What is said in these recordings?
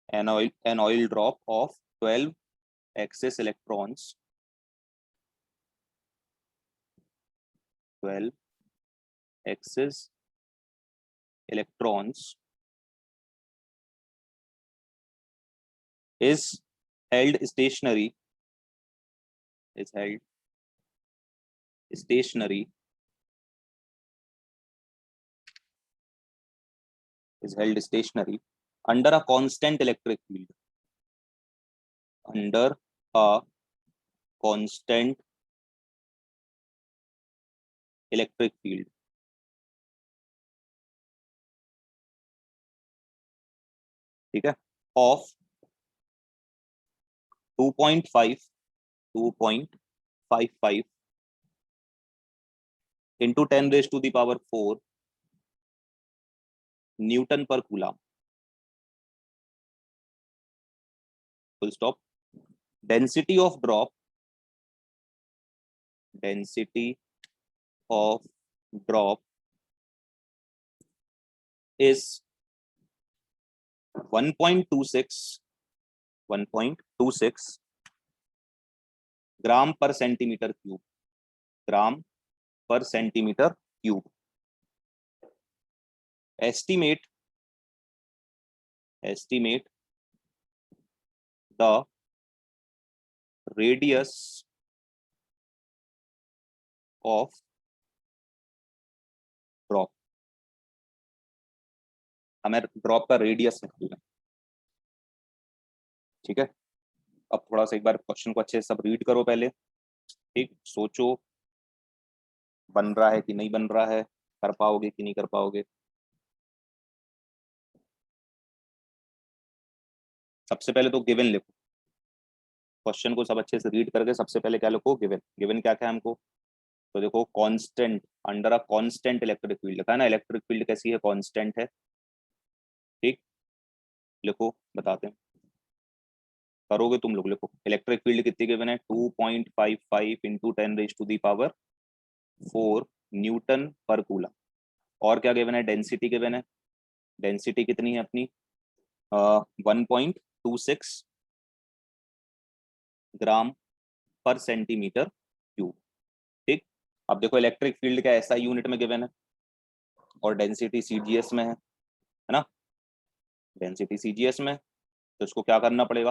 an oil drop of 12 excess electrons, 12 excess electrons is held stationary, is held stationary, is held stationary under a constant electric field, under a constant electric field, ठीक है, of 2.55 into 10 raised to the power 4 Newton per coulomb. Full stop. Density of drop, density of drop is 1.26 gram per centimeter cube, gram per centimeter cube. Estimate the radius of drop. हमें drop का radius निकालना, ठीक है। अब थोड़ा सा एक बार question को अच्छे से सब रीड करो पहले, ठीक, सोचो बन रहा है कि नहीं बन रहा है, कर पाओगे कि नहीं कर पाओगे। सबसे पहले तो गिवन लिखो, क्वेश्चन को सब अच्छे से रीड करके सबसे पहले क्या लिखो, गिवन। गिवन क्या क्या है हमको, तो देखो constant, under a constant electric field लिखा है ना, इलेक्ट्रिक फील्ड कैसी है, कांस्टेंट है, ठीक, लिखो बताते हैं, करोगे तुम लोग, लिखो इलेक्ट्रिक फील्ड कितनी गिवन है, 2.55 into 10 raise to the power 4 newton per coulomb. और क्या गिवन है, डेंसिटी गिवन है, डेंसिटी कितनी है अपनी 1.26 ग्राम पर सेंटीमीटर क्यूब, ठीक। अब देखो इलेक्ट्रिक फील्ड का ऐसा यूनिट में गिवन है और डेंसिटी सीजीएस में है ना, डेंसिटी सीजीएस में, तो इसको क्या करना पड़ेगा,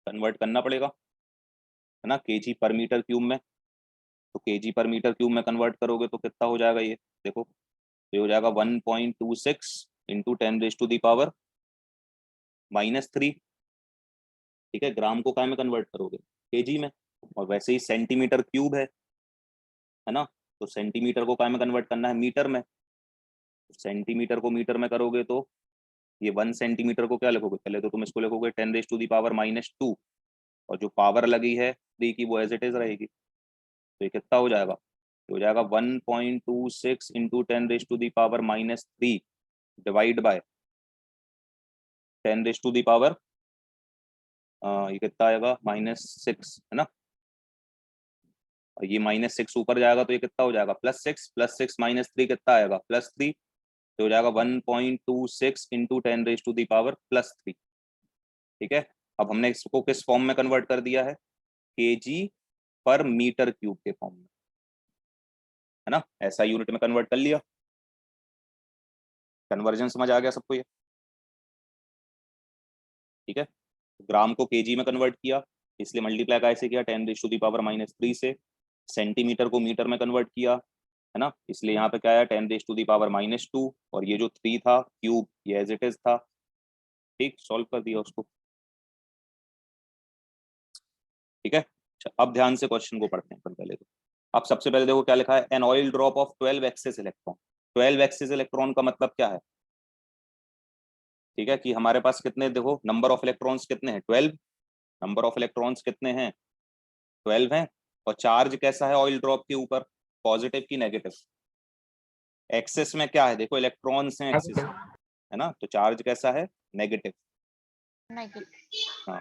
कन्वर्ट करना पड़ेगा, है ना, केजी पर मीटर क्यूब में। तो केजी पर मीटर क्यूब में कन्वर्ट करोगे तो कितना हो जाएगा, ये देखो, ये हो जाएगा 1.26 into 10 raise to the power -3, ठीक है। ग्राम को क्या में कन्वर्ट करोगे, केजी में, और वैसे ही सेंटीमीटर क्यूब है ना, तो सेंटीमीटर को क्या में कन्वर्ट करना है, मीटर में। सेंटीमीटर को मीटर में करोगे तो ये 1 सेंटीमीटर को क्या लिखोगे, पहले तो तुम इसको लिखोगे 10 रेज टू दी पावर -2, और जो पावर लगी है 3 की वो एज इट इज रहेगी, तो ये कितना हो जाएगा, हो जाएगा 1.26 into 10 raise to the power -3 divide by 10 raise to the power, ये कितना आएगा -6, है ना, और ये -6 ऊपर जाएगा तो ये कितना हो जाएगा, +6, +6 -3 कितना आएगा, +3, तो हो जाएगा 1.26 into 10 raise to the power +3, ठीक है। अब हमने इसको किस फॉर्म में कन्वर्ट कर दिया है, केजी पर मीटर क्यूब के फॉर्म में, है ना, ऐसा यूनिट में कन्वर्ट कर लिया। कन्वर्जन समझ आ गया सबको ये, ठीक है। ग्राम को केजी में कन्वर्ट किया, इसलिए मल्टीप्लाई कैसे किया, 10 रेज टू दी पावर -3 से। सेंटीमीटर को मीटर में कन्वर्ट किया, है ना, इसलिए यहाँ पे क्या आया, 10 रेज टू दी पावर -2, और ये जो 3 था क्यूब ये एज इट इज था, ठीक, सॉल्व कर दिया उसको, ठीक है। अच्छा, अब ध्यान से क्वेश्चन को पढ़ते हैं पहले तो। अब सबसे पहले देखो क्या लिखा है, an oil drop of 12 excess electron. 12 excess electron का मतलब क्या है, ठीक है, कि हमारे पास कितने, देखो नंबर ऑफ इलेक्ट्रॉन्स कितने हैं, 12, नंबर ऑफ इलेक्ट्रॉन्स कितने हैं, 12 हैं, और चार्ज कैसा है ऑयल ड्रॉप के ऊपर, पॉजिटिव की नेगेटिव, एक्सेस में क्या है, देखो इलेक्ट्रॉन्स हैं एक्सेस में, है ना, तो चार्ज कैसा है, नेगेटिव, हाँ,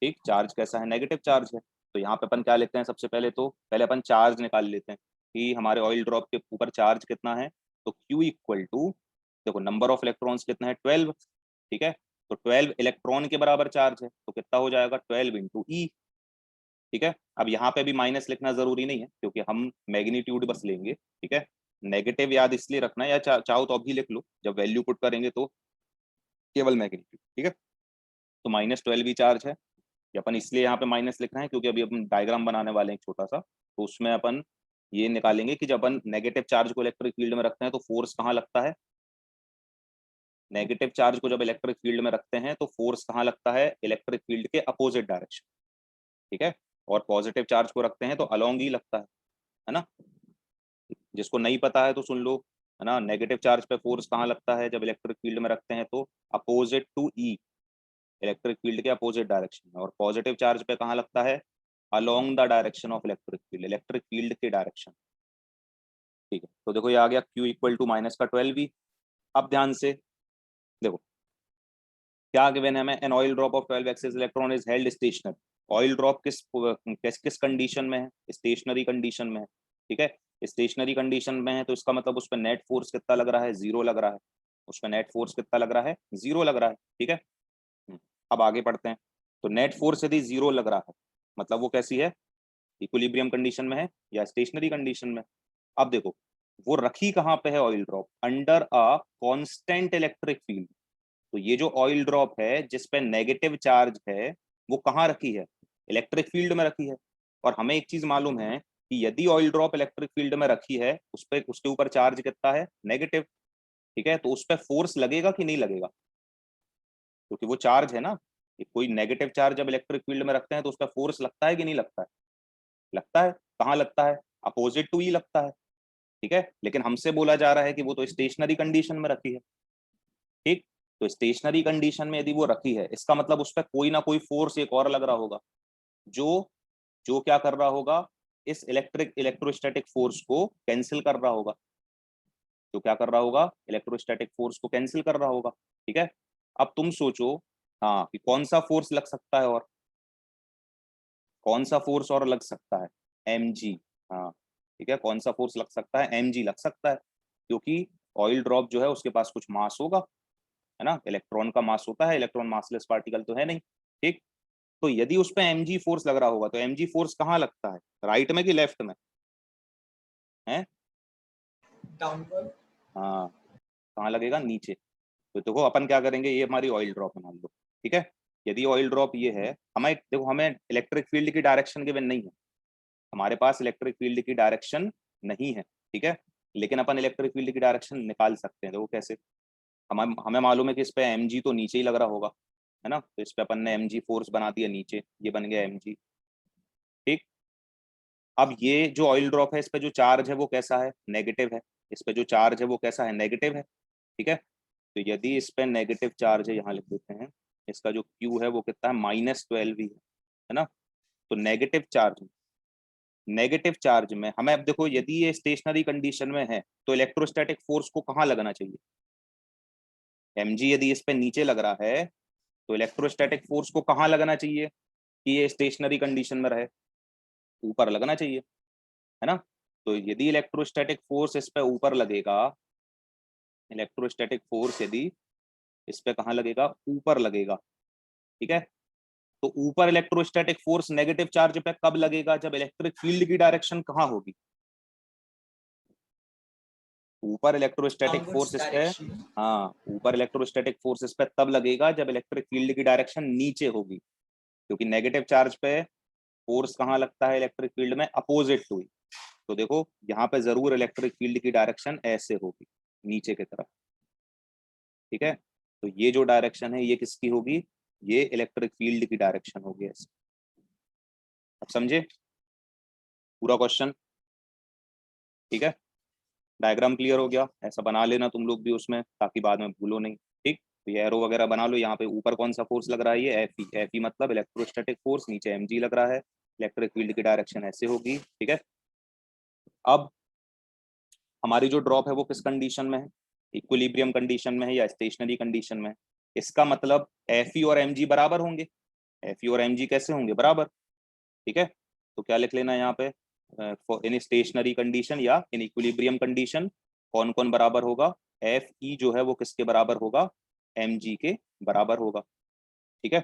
ठीक, चार्ज कैसा है, नेगेटिव चार्ज है। तो यहाँ पे अपन क्या लेते हैं, सबसे पहले तो पहले अपन चार्ज निकाल लेते हैं कि हमारे ऑयल ड्रॉप के ऊपर चार्ज कितना है, तो Q इक्वल टू, देखो नंबर ऑफ इलेक्ट्रॉन्स कितना है, 12, ठीक है, तो 12 इलेक्ट्रॉन के बराबर चार्ज है, तो कितना हो जाएगा 12 इंटू ई। ठीक है, अब यहाँ पे भी माइनस लिखना जरूरी नहीं है क्योंकि हम मैग्नीट्यूड बस लेंगे। ठीक है, नेगेटिव याद इसलिए रखना है, या चाहो तो अभी लिख लो, जब वैल्यू पुट करेंगे तो केवल मैग्नीट्यूड। ठीक है, तो -12 ही चार्ज है। ये अपन इसलिए यहाँ पे माइनस लिख रहे हैं क्योंकि अभी अपन डायग्राम बनाने वाले हैं एक छोटा सा, तो उसमें अपन ये निकालेंगे कि जब अपन नेगेटिव चार्ज को इलेक्ट्रिक फील्ड में रखते हैं तो फोर्स कहाँ लगता है। नेगेटिव चार्ज को जब इलेक्ट्रिक फील्ड में रखते हैं तो फोर्स कहाँ लगता है, इलेक्ट्रिक फील्ड के अपोजिट डायरेक्शन। ठीक है, और पॉजिटिव चार्ज को रखते हैं तो अलोंग ही लगता है ना। जिसको नहीं पता है तो सुन लो, है ना। नेगेटिव चार्ज पे फोर्स कहाँ लगता है जब इलेक्ट्रिक फील्ड में रखते हैं, तो opposite to E, electric field के अपोजिट डायरेक्शन में। और पॉजिटिव चार्ज पे कहाँ लगता है, along the direction of electric field, electric field के डायरेक्शन। ठीक है, तो देखो ये आ गया Q इक्वल टू -12V। अब ध्यान से देखो क्या गिवन है हमें, an oil drop of 12 excess electron is held stationary. Oil drop किस कंडीशन में है, स्टेशनरी कंडीशन में है। ठीक है, स्टेशनरी कंडीशन में है तो इसका मतलब उस पर नेट फोर्स कितना लग रहा है, 0 लग रहा है। उस पर नेट फोर्स कितना लग रहा है, 0 लग रहा है। ठीक है, अब आगे पढ़ते हैं। तो नेट फोर्स यदि 0 लग रहा है मतलब वो कैसी है, इक्विलिब्रियम कंडीशन में है या स्टेशनरी कंडीशन में। अब देखो वो रखी कहाँ पे है oil drop, under a constant electric field. तो ये जो ऑयल ड्रॉप है जिस पे नेगेटिव चार्ज है वो कहाँ रखी है, इलेक्ट्रिक फील्ड में रखी है। और हमें एक चीज मालूम है कि यदि ऑयल ड्रॉप इलेक्ट्रिक फील्ड में रखी है उस पे उसके ऊपर चार्ज कितना है, नेगेटिव। ठीक है, तो उस पर फोर्स लगेगा कि नहीं लगेगा, क्योंकि वो चार्ज है ना। कोई नेगेटिव चार्ज जब इलेक्ट्रिक फील्ड में रखते हैं तो उस पर फोर्स लगता है कि नहीं लगता है, लगता है। कहाँ लगता है, अपोजिट टू ही लगता है। ठीक है, लेकिन हमसे बोला जा रहा है कि वो तो स्टेशनरी कंडीशन में रखी है। ठीक, तो स्टेशनरी कंडीशन में यदि वो रखी है इसका मतलब उस पर कोई ना कोई फोर्स एक और लग रहा होगा, जो जो क्या कर रहा होगा, इस इलेक्ट्रोस्टैटिक फोर्स को कैंसिल कर रहा होगा। जो क्या कर रहा होगा, इलेक्ट्रोस्टैटिक फोर्स को कैंसिल कर रहा होगा। ठीक है, अब तुम सोचो हाँ कि कौन सा फोर्स लग सकता है, और कौन सा फोर्स और लग सकता है, mg। हाँ ठीक है, कौन सा फोर्स लग सकता है, mg लग सकता है, क्योंकि ऑयल ड्रॉप जो है उसके पास कुछ मास होगा, है ना। इलेक्ट्रॉन का मास होता है, इलेक्ट्रॉन मासलेस पार्टिकल तो है नहीं। ठीक, तो यदि उस पर mg फोर्स लग रहा होगा तो mg फोर्स कहाँ लगता है, राइट में कि लेफ्ट में है, डाउनवर्ड। हाँ कहाँ लगेगा, नीचे। तो देखो अपन क्या करेंगे, ये हमारी ऑयल ड्रॉप है मान लो। ठीक है, यदि ऑयल ड्रॉप ये है, हमें देखो हमें इलेक्ट्रिक फील्ड की डायरेक्शन गिवन नहीं है, हमारे पास इलेक्ट्रिक फील्ड की डायरेक्शन नहीं है। ठीक है, लेकिन अपन इलेक्ट्रिक फील्ड की डायरेक्शन निकाल सकते हैं। देखो कैसे, हमें हमें मालूम है कि इस पे mg तो नीचे ही लग रहा होगा, है ना। तो इस पे अपन ने mg फोर्स बना दिया नीचे, ये बन गया mg। ठीक, अब ये जो ऑयल ड्रॉप है इस पे जो चार्ज है वो कैसा है, नेगेटिव है। इस पे जो चार्ज है वो कैसा है, नेगेटिव है। ठीक है, तो यदि इस पे नेगेटिव चार्ज है, यहाँ लिख देते हैं, इसका जो Q है वो कितना है, -12 ही है ना। तो नेगेटिव चार्ज में हमें, अब देखो यदि ये स्टेशनरी कंडीशन में है तो इलेक्ट्रोस्टैटिक फोर्स को कहाँ लगना चाहिए, mg यदि इस पे नीचे लग रहा है तो इलेक्ट्रोस्टैटिक फोर्स को कहाँ लगना चाहिए कि ये स्टेशनरी कंडीशन में रहे, ऊपर लगना चाहिए, है ना। तो यदि इलेक्ट्रोस्टैटिक फोर्स इस पे ऊपर लगेगा, इलेक्ट्रोस्टैटिक फोर्स यदि इस पे कहाँ लगेगा, ऊपर लगेगा। ठीक है, तो ऊपर इलेक्ट्रोस्टैटिक फोर्स नेगेटिव चार्ज पे कब लगेगा, जब इलेक्ट्रिक फील्ड की डायरेक्शन कहाँ होगी, ऊपर इलेक्ट्रोस्टैटिक फोर्स इस पे, हाँ ऊपर इलेक्ट्रोस्टैटिक फोर्स इस पे तब लगेगा जब इलेक्ट्रिक फील्ड की डायरेक्शन नीचे होगी, क्योंकि नेगेटिव चार्ज पे फोर्स कहाँ लगता है इलेक्ट्रिक फील्ड में, अपोजिट टू। तो देखो यहाँ पे जरूर इलेक्ट्रिक फील्ड की डायरेक्शन ऐसे होगी, नीचे की तरफ। ठीक है, तो ये जो डायरेक्शन है ये किसकी होगी, ये इलेक्ट्रिक फील्ड की डायरेक्शन होगी ऐसे। अब समझे पूरा क्वेश्चन, ठीक है। डायग्राम क्लियर हो गया, ऐसा बना लेना तुम लोग भी उसमें ताकि बाद में भूलो नहीं। ठीक, तो ये एरो वगैरह बना लो, यहाँ पे ऊपर कौन सा फोर्स लग रहा है, ये एफ ई मतलब इलेक्ट्रोस्टैटिक फोर्स, नीचे mg लग रहा है, इलेक्ट्रिक फील्ड की डायरेक्शन ऐसे होगी। ठीक है, अब हमारी जो ड्रॉप है वो किस कंडीशन में है, इक्विलिब्रियम कंडीशन में है या स्टेशनरी कंडीशन में है। इसका मतलब एफ ई और mg बराबर होंगे, एफ ई और mg कैसे होंगे, बराबर। ठीक है, तो क्या लिख लेना यहाँ पे, इन स्टेशनरी कंडीशन या इन इक्विलिब्रियम कंडीशन कौन कौन बराबर होगा, एफ ई जो है वो किसके बराबर होगा, mg के बराबर होगा। ठीक है,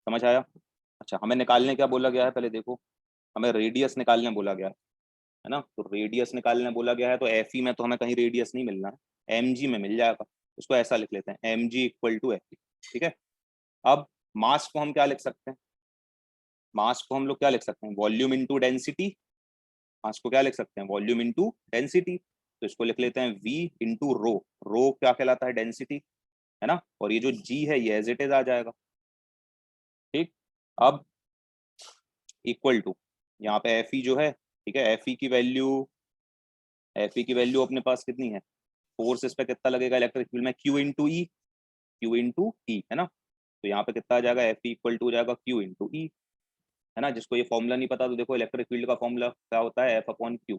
समझ आया? अच्छा, हमें निकालने क्या बोला गया है, पहले देखो। हमें रेडियस निकालने बोला गया है ना। तो रेडियस निकालने बोला गया है, तो एफ में तो हमें कहीं रेडियस नहीं मिलना है, एम में मिल जाएगा। उसको ऐसा लिख लेते हैं, M G equal to F. ठीक है, अब मास को हम क्या लिख सकते हैं? मास को हम लोग क्या लिख सकते हैं? Volume into density. मास को क्या लिख सकते हैं? Volume into density. तो इसको लिख लेते हैं V इंटू रो। रो क्या कहलाता है? डेंसिटी, है ना। और ये जो G है ये एज इट इज आ जाएगा। ठीक, अब इक्वल टू, यहाँ पे Fe जो है, ठीक है, Fe की वैल्यू अपने पास कितनी है? फोर्स इस पे कितना लगेगा इलेक्ट्रिक फील्ड में? Q इंटू ई, Q इंटू ई, है ना। तो यहाँ पे कितना आ जाएगा? Fe इक्वल टू हो जाएगा Q इंटू ई, है ना। जिसको ये फॉर्मूला नहीं पता तो देखो, इलेक्ट्रिक फील्ड का फॉर्मूला क्या होता है? F upon Q।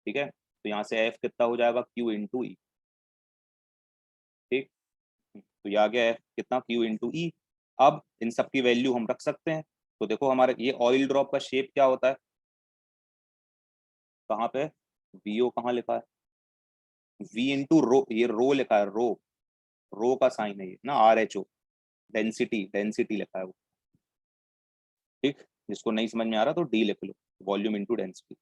ठीक है, तो यहाँ से F कितना हो जाएगा? Q इंटू ई। ठीक, तो ये आ गया F कितना? Q इंटू ई। अब इन सब की वैल्यू हम रख सकते हैं। तो देखो, हमारे ये ऑयल ड्रॉप का शेप क्या होता है? कहाँ पे? VO कहाँ लिखा है? V इंटू रो, ये रो लिखा है, रो। रो का साइन है ये ना, RHO। डेंसिटी, डेंसिटी लिखा है वो। ठीक, जिसको नहीं समझ में आ रहा तो D लिख लो, वॉल्यूम इंटू डेंसिटी।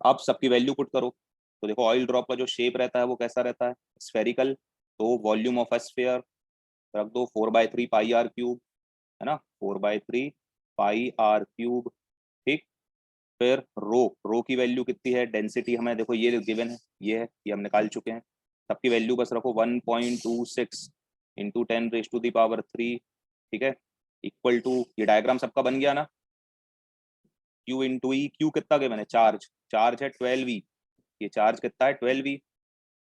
आप सबकी वैल्यू पुट करो। तो देखो, ऑयल ड्रॉप का जो शेप रहता है वो कैसा रहता है? स्फेरिकल। तो वॉल्यूम ऑफ अ स्फीयर रख दो 4/3 पाई आर क्यूब, है ना, 4/3 पाई आर क्यूब। ठीक, फिर रो, रो की वैल्यू कितनी है? डेंसिटी हमें देखो ये गिवन है, ये है, ये हम निकाल चुके हैं। सबकी वैल्यू बस रखो 1.26 इंटू 10⁻³ ठीक है, इक्वल टू, ये डायग्राम सबका बन गया ना। Q इंटू ई, क्यू कितना गिवन है? चार्ज, चार्ज है 12E। ये चार्ज कितना है? 12E, है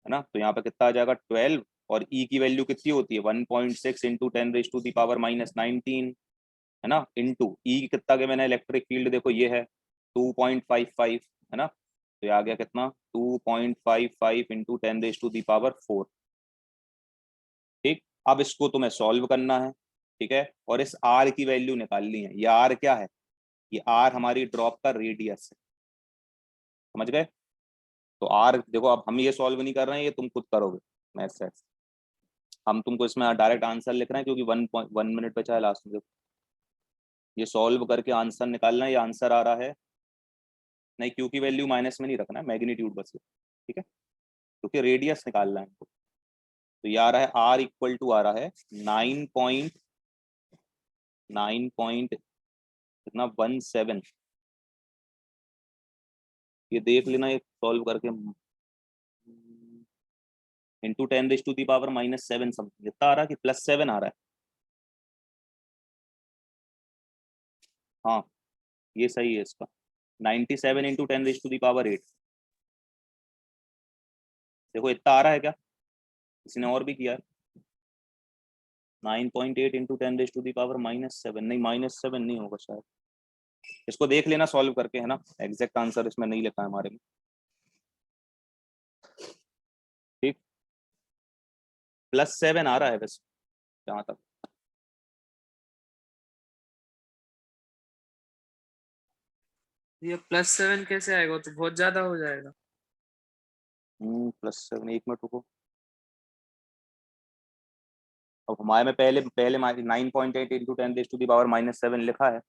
ना। तो यहाँ पे कितना आ जाएगा? 12। और ई की वैल्यू कितनी होती है? 1.6 इंटू 10⁻19, है ना, इंटू ई कितना के मैंने इलेक्ट्रिक फील्ड देखो ये है 2.55, है ना। तो ये आ गया कितना? 2.55 इंटू 10⁻⁴। ठीक, अब इसको तुम्हें सॉल्व करना है, ठीक है, और इस आर की वैल्यू निकालनी है। ये आर क्या है? ये आर हमारी ड्रॉप का रेडियस है, समझ गए? तो आर देखो, अब हम ये सॉल्व नहीं कर रहे हैं, ये तुम खुद करोगे मैथ्स से। हम तुमको इसमें डायरेक्ट आंसर लिख रहे हैं, क्योंकि 1.1 मिनट बचा है लास्ट में। ये सॉल्व करके आंसर निकालना है। ये आंसर आ रहा है, नहीं क्यू की वैल्यू माइनस में नहीं रखना है, मैग्नीट्यूड बस, ठीक है, क्योंकि रेडियस निकालना है हमको। तो ये आ रहा है आर इक्वल टू, आ रहा है 9.9 कितना 17। ये देख लेना, ये सॉल्व करके, इंटू 10⁻⁻7 समथिंग कितना आ रहा है, कि +7 आ रहा है। हाँ, ये सही है इसका, 97 इंटू 10⁻8। देखो इतना आ रहा है क्या? किसी ने और भी किया है? 9.8 इंटू 10⁻⁻7, नहीं -7 नहीं होगा शायद। इसको देख लेना सॉल्व करके, है ना। एग्जैक्ट आंसर इसमें नहीं लिखा है हमारे में। ठीक, +7 आ रहा है बस जहाँ तक। ये +7 कैसे आएगा? तो बहुत ज्यादा हो जाएगा। +7, 1 मिनट रुको। अब हमारे में पहले पहले 9.8 इंटू 10⁻⁻7 लिखा है।